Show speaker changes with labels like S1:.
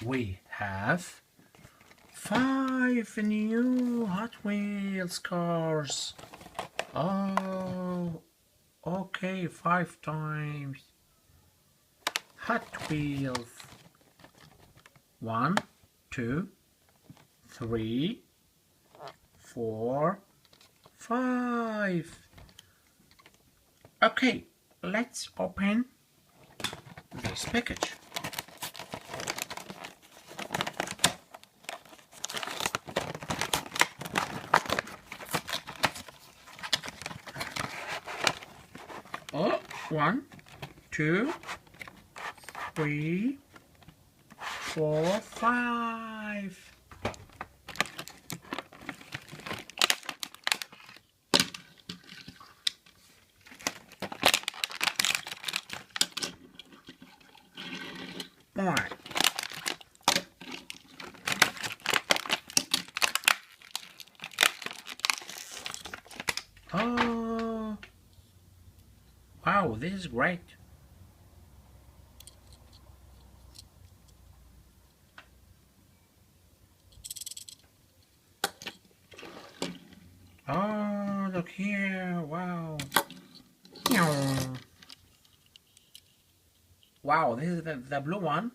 S1: We have 5 new Hot Wheels cars. Oh, okay, 5 times. Hot Wheels. 1, 2, 3, 4, 5. Okay, let's open this package. Oh, 1, 2, 3, 4, 5. More. Oh, wow, this is great. Oh, look here, wow. Wow, this is the blue one.